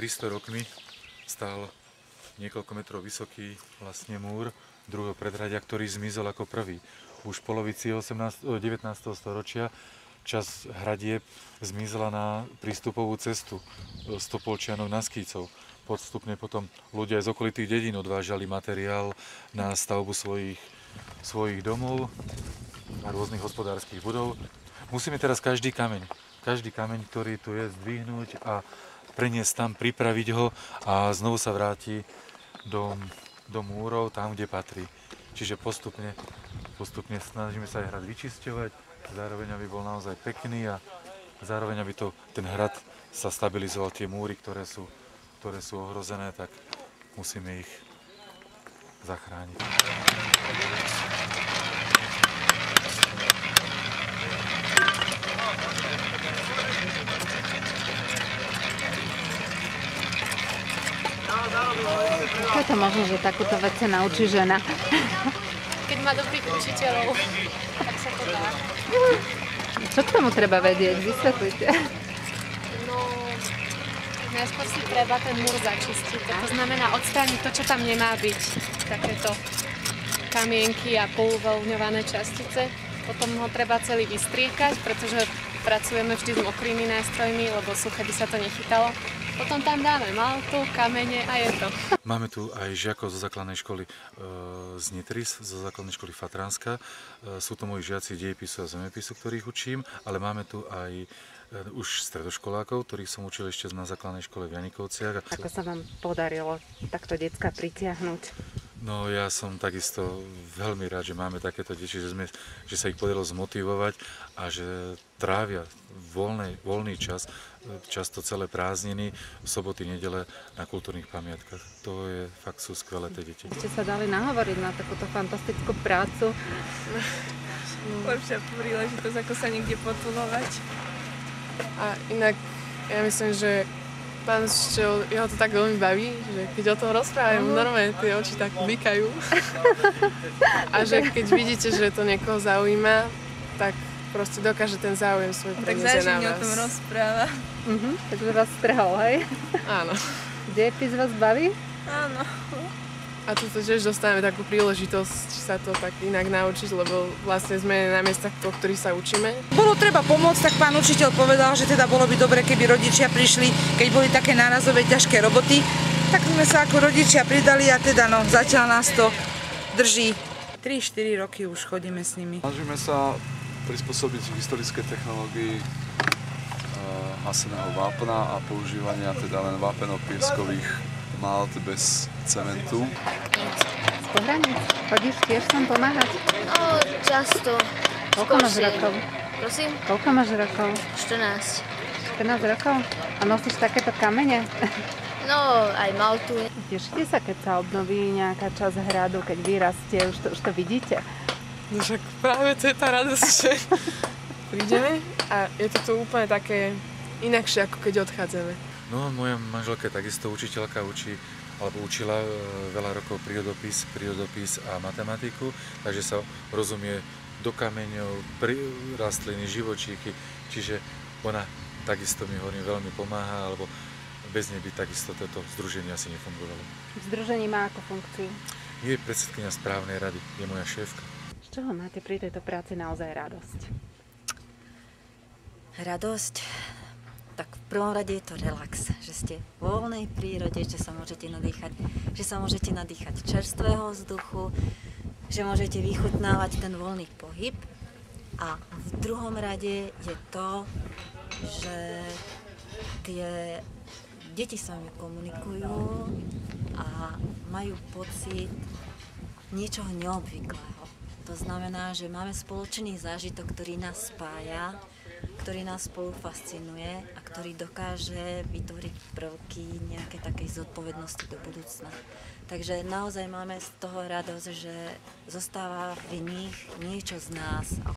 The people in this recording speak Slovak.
300 rokmi stál niekoľko metrov vysoký vlastne múr druhého predhradia, ktorý zmizol ako prvý. Už v polovici 19. storočia časť hradieb zmizla na prístupovú cestu z Topolčianov na Skýcov. Postupne potom ľudia z okolitých dedín odvážali materiál na stavbu svojich domov a rôznych hospodárskych budov. Musíme teraz každý kameň, ktorý tu je, zdvihnúť a preniesť tam, pripraviť ho a znovu sa vráti do múrov, tam, kde patrí. Čiže postupne snažíme sa aj hrad vyčisťovať, zároveň aby bol naozaj pekný a zároveň aby ten hrad sa stabilizoval. Tie múry, ktoré sú ohrozené, tak musíme ich zachrániť. Ako je to možno, že takúto vec sa naučí žena? Keď má dobrých učiteľov, tak sa to dá. Čo k tomu treba vedieť? Vysvetlite. No, najskôr si treba ten múr začistiť. To znamená odstrániť to, čo tam nemá byť. Takéto kamienky a pouvoľňované častice. Potom ho treba celý vystriekať, pretože pracujeme vždy s mokrými nástrojmi, lebo suché by sa to nechytalo. Potom tam dáme maltu, kamene a je to. Máme tu aj žiakov zo základnej školy z Nitry, zo základnej školy Fatránska. Sú to moji žiaci dejepisu a zemepisu, ktorých učím, ale máme tu aj už stredoškolákov, ktorých som učil ešte na základnej škole v Janikovciach. Ako sa vám podarilo takto decka pritiahnuť? No ja som takisto veľmi rád, že máme takéto deti, že sa ich podarilo zmotivovať a že trávia voľný čas, často celé prázdniny, soboty, nedele na kultúrnych pamiatkach. Sú skvelé tie deti. Ste sa dali nahovoriť na takúto fantastickú prácu? Lepšia príležitosť, ako sa niekde potunovať. A inak ja myslím, že pán učiteľ, jeho to tak veľmi baví, že keď o tom rozprávajú, normálne tie oči tak vykajú. A že keď vidíte, že to niekoho zaujíma, tak proste dokáže ten záujem svoj preniesť na vás. Tak o tom rozpráva. Takže vás strhol, hej? Áno. Dejepis vás baví? Áno. A tu tiež dostávame takú príležitosť sa to tak inak naučiť, lebo vlastne sme na miestach, o ktorých sa učíme. Bolo treba pomôcť, tak pán učiteľ povedal, že teda bolo by dobre, keby rodičia prišli, keď boli také nárazové ťažké roboty. Tak sme sa ako rodičia pridali a teda zatiaľ nás to drží. 3-4 roky už chodíme s nimi. Snažíme sa prispôsobiť historické technológii haseného vápna a používania teda len vápeno-pieskových malt bez cementu. Z pohraníc? Chodíš tiež sem pomáhať? No, často. Koľko máš rokov? Prosím? Koľko máš rokov? 14. 14 rokov? A nosíš takéto kamene? No, aj maltu. Tešíte sa, keď sa obnoví nejaká časť hradu, keď vyrastie, už to vidíte? No však práve to je tá radosť, že prídeme a je to tu úplne také inakšie, ako keď odchádzame. No moja manželka je takisto učiteľka, učila veľa rokov prírodopis a matematiku, takže sa rozumie do kameňov, rastliny, živočíky, čiže ona takisto mi veľmi pomáha, alebo bez nej by takisto toto združenie asi nefungovalo. Združenie má ako funkciu? Je predsedkyňa správnej rady, je moja šéfka. Z čoho máte pri tejto práci naozaj radosť? Radosť? Tak v prvom rade je to relax, že ste v voľnej prírode, že sa môžete nadýchať čerstvého vzduchu, že môžete vychutnávať ten voľný pohyb. A v druhom rade je to, že tie deti sa mi komunikujú a majú pocit niečoho neobvyklého. To znamená, že máme spoločný zážitok, ktorý nás spája, ktorý nás spolu fascinuje a ktorý dokáže vytvoriť prvky nejakej takej zodpovednosti do budúcna. Takže naozaj máme z toho radosť, že zostáva v nich niečo z nás, o